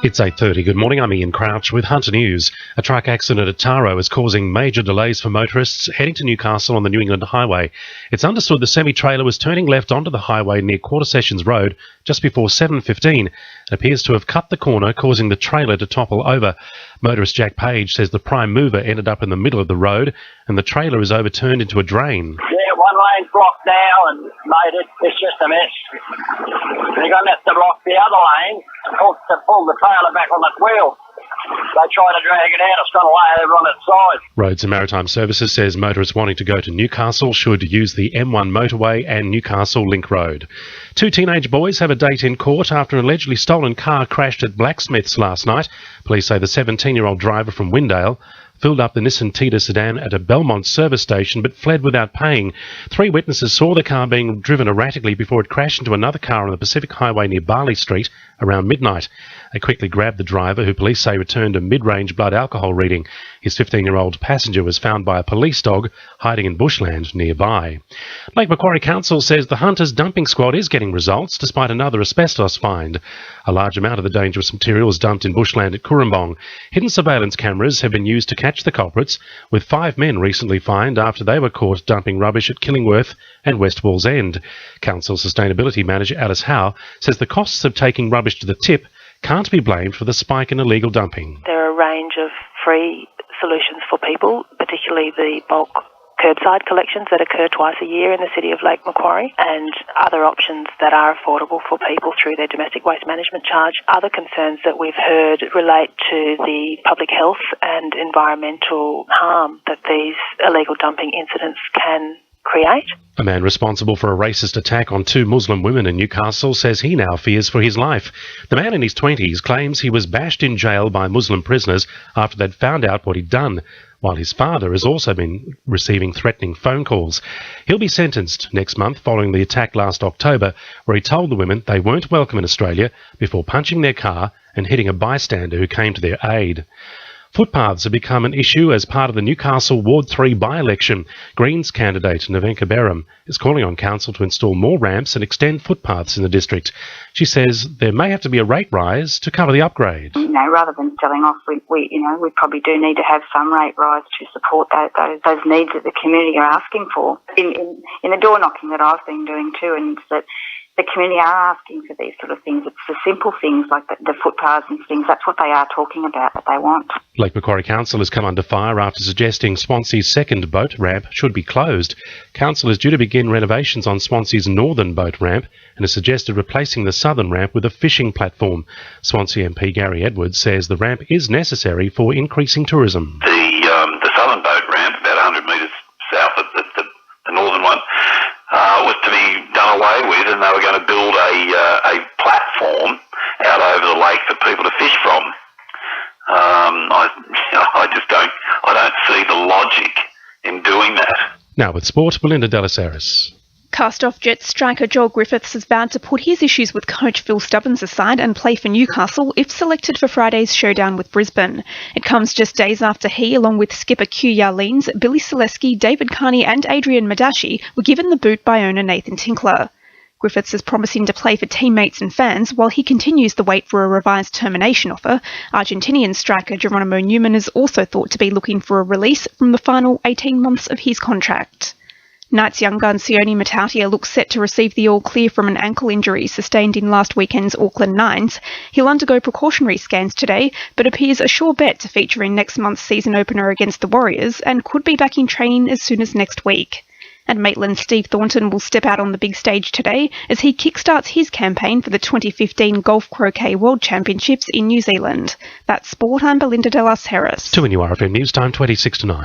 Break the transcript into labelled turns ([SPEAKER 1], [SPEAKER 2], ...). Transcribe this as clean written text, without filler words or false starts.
[SPEAKER 1] It's 8:30. Good morning, I'm Ian Crouch with Hunter News. A truck accident at Taro is causing major delays for motorists heading to Newcastle on the New England Highway. It's understood the semi-trailer was turning left onto the highway near Quarter Sessions Road just before 7:15. It appears to have cut the corner, causing the trailer to topple over. Motorist Jack Page says the prime mover ended up in the middle of the road and the trailer is overturned into a drain.
[SPEAKER 2] Yeah, one lane's blocked now and, mate, it's just a mess. They're going to have to block the other lane to pull the trailer back on the wheel. They try to drag it out, it's going to lay over on its side.
[SPEAKER 1] Roads and Maritime Services says motorists wanting to go to Newcastle should use the M1 motorway and Newcastle Link Road. Two teenage boys have a date in court after an allegedly stolen car crashed at Blacksmiths last night. Police say the 17-year-old driver from Windale filled up the Nissan Tita sedan at a Belmont service station but fled without paying. Three witnesses saw the car being driven erratically before it crashed into another car on the Pacific Highway near Barley Street around midnight. They quickly grabbed the driver, who police say returned a mid-range blood alcohol reading. His 15-year-old passenger was found by a police dog hiding in bushland nearby. Lake Macquarie Council says the Hunters dumping squad is getting results despite another asbestos find. A large amount of the dangerous material was dumped in bushland at Cooranbong. Hidden surveillance cameras have been used to catch the culprits, with 5 men recently fined after they were caught dumping rubbish at Killingworth and West Walls End. Council Sustainability Manager Alice Howe says the costs of taking rubbish to the tip can't be blamed for the spike in illegal dumping.
[SPEAKER 3] There are a range of free solutions for people, particularly the bulk curbside collections that occur twice a year in the city of Lake Macquarie, and other options that are affordable for people through their domestic waste management charge. Other concerns that we've heard relate to the public health and environmental harm that these illegal dumping incidents can create.
[SPEAKER 1] A man responsible for a racist attack on 2 Muslim women in Newcastle says he now fears for his life. The man in his 20s claims he was bashed in jail by Muslim prisoners after they'd found out what he'd done, while his father has also been receiving threatening phone calls. He'll be sentenced next month following the attack last October, where he told the women they weren't welcome in Australia before punching their car and hitting a bystander who came to their aid. Footpaths have become an issue as part of the Newcastle Ward 3 by-election. Greens candidate Nevenka Berham is calling on council to install more ramps and extend footpaths in the district. She says there may have to be a rate rise to cover the upgrade.
[SPEAKER 4] Rather than selling off, we probably do need to have some rate rise to support those needs that the community are asking for. In the door knocking that I've been doing too, and that the community are asking for these sort of things. It's the simple things like the footpaths and things. That's what they are talking about, that they want.
[SPEAKER 1] Lake Macquarie Council has come under fire after suggesting Swansea's second boat ramp should be closed. Council is due to begin renovations on Swansea's northern boat ramp and has suggested replacing the southern ramp with a fishing platform. Swansea MP Gary Edwards says the ramp is necessary for increasing tourism.
[SPEAKER 5] The southern boat ramp, about 100 metres south of the northern one, was to be done away with, and they were going to build a platform out over the lake for people to fish from. I don't see the logic in doing that.
[SPEAKER 1] Now with sport, Belinda Delasaris.
[SPEAKER 6] Cast-off Jets striker Joel Griffiths has vowed to put his issues with coach Phil Stubbins aside and play for Newcastle if selected for Friday's showdown with Brisbane. It comes just days after he, along with skipper Q Yarleens, Billy Selesky, David Carney and Adrian Madashi, were given the boot by owner Nathan Tinkler. Griffiths is promising to play for teammates and fans while he continues the wait for a revised termination offer. Argentinian striker Geronimo Newman is also thought to be looking for a release from the final 18 months of his contract. Knights young gun Sione Matautia looks set to receive the all-clear from an ankle injury sustained in last weekend's Auckland Nines. He'll undergo precautionary scans today, but appears a sure bet to feature in next month's season opener against the Warriors and could be back in training as soon as next week. And Maitland's Steve Thornton will step out on the big stage today as he kickstarts his campaign for the 2015 Golf Croquet World Championships in New Zealand. That's sport. I'm Belinda Delas Harris.
[SPEAKER 1] 2 NURFM News Time 26 to 9.